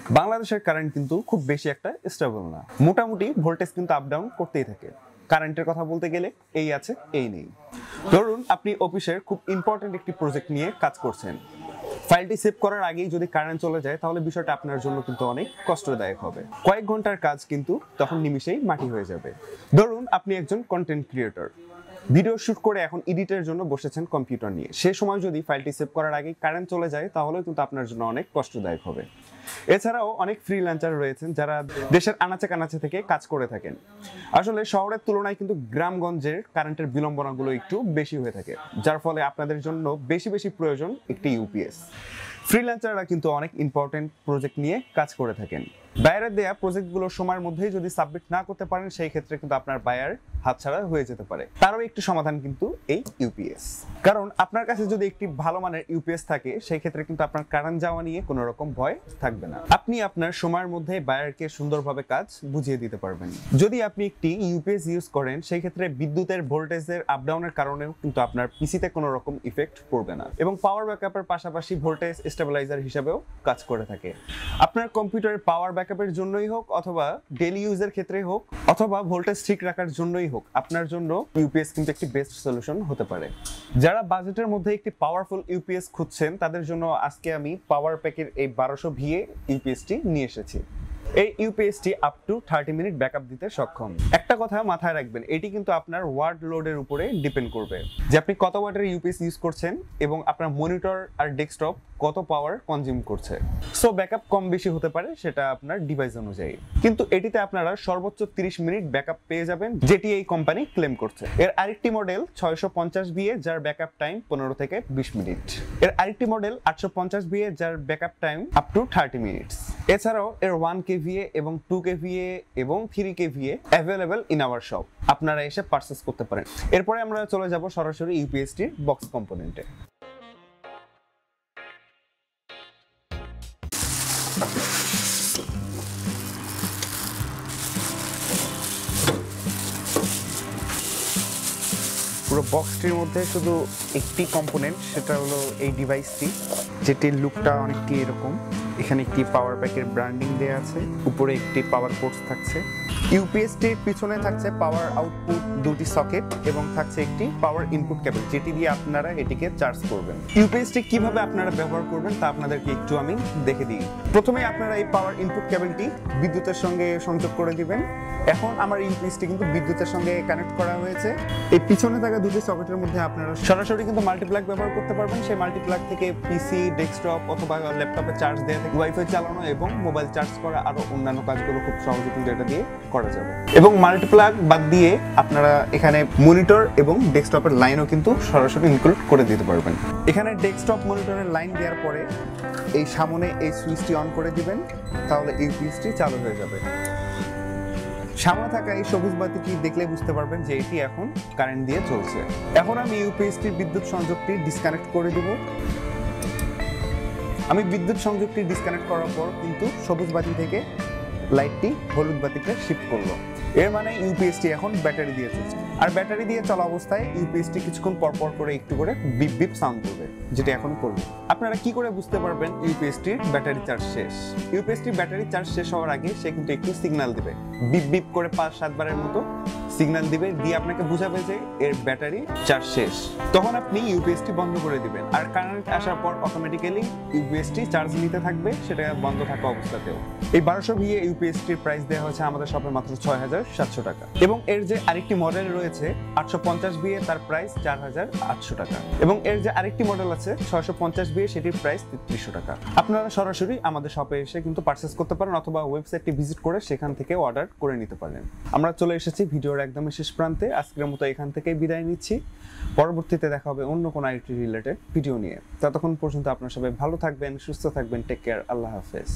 বাংলাদেশের কারেন্ট কিন্তু খুব বেশি একটা স্টেবল না, মোটামুটি ভোল্টেজ কিন্তু আপ ডাউন করতেই থাকে। কারেন্টের কথা বলতে গেলে এই আছে এই নেই। ধরুন আপনি অফিসের খুব ইম্পর্টেন্ট একটি প্রজেক্ট নিয়ে কাজ করছেন, ফাইলটি সেভ করার আগেই যদি কারেন্ট চলে যায় তাহলে বিষয়টা আপনার জন্য কিন্তু অনেক কষ্টদায়ক হবে। কয়েক ঘন্টার কাজ কিন্তু তখন নিমিষেই মাটি হয়ে যাবে। ধরুন আপনি একজন কন্টেন্ট ক্রিয়েটর, ভিডিও শুট করে এখন এডিটের জন্য বসেছেন কম্পিউটার নিয়ে, সে সময় যদি ফাইলটি সেভ করার আগেই কারেন্ট চলে যায় তাহলে কিন্তু আপনার জন্য অনেক কষ্টদায়ক হবে। এছাড়াও অনেক ফ্রিল্যান্সার রয়েছেন যারা দেশের আনাচে কানাচে থেকে কাজ করে থাকেন। আসলে শহরের তুলনায় কিন্তু গ্রামগঞ্জের কারেন্টের বিলম্বনাগুলো একটু বেশি হয়ে থাকে, যার ফলে আপনাদের জন্য বেশি বেশি প্রয়োজন একটি ইউপিএস। ফ্রিল্যান্সাররা কিন্তু অনেক ইম্পর্টেন্ট প্রজেক্ট নিয়ে কাজ করে থাকেন। বায়ারের দেয়া প্রজেক্টগুলো সময়ের মধ্যেই যদি সাবমিট না করতে পারেন সেই ক্ষেত্রে কিন্তু আপনার বায়ার হাতছাড়া হয়ে যেতে পারে। তারও একটি সমাধান কিন্তু এই ইউপিএস, কারণ আপনার কাছে যদি একটি ভালো মানের ইউপিএস থাকে সেই ক্ষেত্রে কিন্তু আপনার কারেন্ট যাওয়া নিয়ে কোনো রকম ভয় থাকবে না। আপনি আপনার সময়ের মধ্যে বায়ারকে সুন্দরভাবে কাজ বুঝিয়ে দিতে পারবেন। যদি আপনি একটি ইউপিএস ইউজ করেন সেই ক্ষেত্রে বিদ্যুতের ভোল্টেজের আপ ডাউনের কারণেও কিন্তু আপনার পিসিতে কোনো রকম ইফেক্ট পড়বে না এবং পাওয়ার ব্যাকআপের পাশাপাশি ভোল্টেজ স্টেবিলাইজার হিসেবেও কাজ করে থাকে। আপনার কম্পিউটারের পাওয়ার ব্যাকআপের জন্যই হোক অথবা ডেইলি ইউজের ক্ষেত্রে হোক অথবা ভোল্টেজ ঠিক রাখার জন্যই হোক, আপনার জন্য ইউপিএস কিন্তু একটি বেস্ট সলিউশন হতে পারে। যারা বাজেটের মধ্যে একটি পাওয়ারফুল ইউপিএস খুঁজছেন তাদের জন্য আজকে আমি পাওয়ার প্যাকের এই 1200 ভিএ ইউপিএসটি নিয়ে এসেছি। এই ইউপিএসটি আপ টু 30 মিনিট ব্যাকআপ দিতে সক্ষম। একটা কথা মাথায় রাখবেন, এটি কিন্তু আপনার ওয়ার্ড লোডের উপরে ডিপেন্ড করবে যে আপনি কত ওয়াটের ইউপিএস ইউজ করছেন এবং আপনার মনিটর আর ডেস্কটপ কত পাওয়ার কনজিউম করছে। সো ব্যাকআপ কম বেশি হতে পারে, সেটা আপনার ডিভাইস অনুযায়ী, কিন্তু এটিতে আপনারা সর্বোচ্চ 30 মিনিট ব্যাকআপ পেয়ে যাবেন, যেটি এই কোম্পানি ক্লেম করছে। এর আরেকটি মডেল 650 ভিএ যার ব্যাকআপ টাইম 15 থেকে 20 মিনিট। এর আরেকটি মডেল 850 ভিএ যার backup time up to 30 minutes. এছাড়াও এর 1 কেভিএ এবং 2 কেভিএ এবং 3 KVA available in our shop, আপনারা এসে পারচেজ করতে পারেন। এরপরে আমরা চলে যাব সরাসরি ইউপিএসটির বক্স কম্পোনেন্টে। পুরো বক্সটির মধ্যে শুধু একটি কম্পোনেন্ট, সেটা হলো এই ডিভাইসটি, যেটির লুকটা অনেকটি এরকম। এখানে একটি পাওয়ার প্যাকের ব্র্যান্ডিং দেওয়া আছে, উপরে একটি পাওয়ার পোর্ট থাকছে। ইউপিএসটির পিছনে থাকছে পাওয়ার আউটপুট দুটি সকেট এবং থাকছে একটি পাওয়ার ইনপুট কেবল, যেটি দিয়ে আপনারা এটিকে চার্জ করবেন। ইউপিএসটি কিভাবে আপনারা ব্যবহার করবেন তা আপনাদেরকে একটু আমি দেখে দিই। প্রথমে আপনারা এই পাওয়ার ইনপুট কেবলটি বিদ্যুতের সঙ্গে সংযোগ করে দিবেন। এখন আমার ইউপিএসটি কিন্তু বিদ্যুতের সঙ্গে কানেক্ট করা হয়েছে। এই পিছনে থাকা দুটি সকেটের মধ্যে আপনারা সরাসরি কিন্তু মাল্টিপ্লাগ ব্যবহার করতে পারবেন। সেই মাল্টিপ্লাগ থেকে পিসি, ডেস্কটপ অথবা ল্যাপটপে চার্জ দেওয়া থেকে ওয়াইফাই চালানো এবং মোবাইল চার্জ করা আরো অন্যান্য কাজগুলো খুব সহজে কিন্তু এটা দিয়ে করা যাবে। এবং মাল্টিপ্লাগ বাদ দিয়ে আপনারা এখানে মনিটর এবং ডেস্কটপের লাইনও কিন্তু সরাসরি ইনক্লুড করে দিতে পারবেন। এখানে ডেস্কটপ মনিটরের লাইন দেওয়ার পরে এই সামনে এই সুইচটি অন করে দিবেন, তাহলে ইউপিএসটি চালু হয়ে যাবে। সামনে থাকা এই সবুজ বাতিটি দেখলে বুঝতে পারবেন যে এটি এখন কারেন্ট দিয়ে চলছে। এখন আমি ইউপিএসটির বিদ্যুৎ সংযোগটি ডিসকানেক্ট করে দিব। আমি বিদ্যুৎ সংযোগটি ডিসকানেক্ট করার পর কিন্তু সবুজ বাতি থেকে লাইটটি হলুদ বাতিতে শিফট করলো। এর মানে ইউপিএসটি এখন ব্যাটারি দিয়ে চলছে। আর ব্যাটারি দিয়ে চলা অবস্থায় ইউপিএসটি কিছুক্ষণ পরপর করে একটু করে বিপ বিপ সাউন্ড করবে, যেটা এখন করবে। আপনারা কি করে বুঝতে পারবেন ইউপিএসটির ব্যাটারি চার্জ শেষ? ইউপিএসটির ব্যাটারি চার্জ শেষ হওয়ার আগে সে কিন্তু একটু সিগন্যাল দিবে, বিপ বিপ করে 5-7 বারের মতো সিগন্যাল দিবে, দিয়ে আপনাকে বুঝাবে যে এর ব্যাটারি চার্জ শেষ। তখন আপনি ইউপিএসটি বন্ধ করে দিবেন, আর কারেন্ট আসার পর অটোমেটিক্যালি ইউপিএসটি চার্জ নিতে থাকবে, সেটা বন্ধ থাকা অবস্থাতেও। এই 1200 ভিএ ইউপিএসটির প্রাইস দেওয়া হয়েছে আমাদের শপে মাত্র 6700 টাকা। এবং এর যে আরেকটি মডেল রয়েছে 850 ভিএ, তার প্রাইস 4800 টাকা। এবং এর যে আরেকটি মডেল আছে 650 ভিএ, সেটির প্রাইস 3300 টাকা। আপনারা সরাসরি আমাদের শপে এসে কিন্তু পারচেজ করতে পারেন অথবা ওয়েবসাইটটি ভিজিট করে সেখান থেকে অর্ডার করে নিতে পারেন। আমরা চলে এসেছি ভিডিওর একদম শেষ প্রান্তে। আজকের মতো এখান থেকেই বিদায় নিচ্ছি। পরবর্তীতে দেখা হবে অন্য কোনো আইটি রিলেটেড ভিডিও নিয়ে। ততক্ষণ পর্যন্ত আপনারা সবাই ভালো থাকবেন, সুস্থ থাকবেন। Take care. আল্লাহ হাফেজ।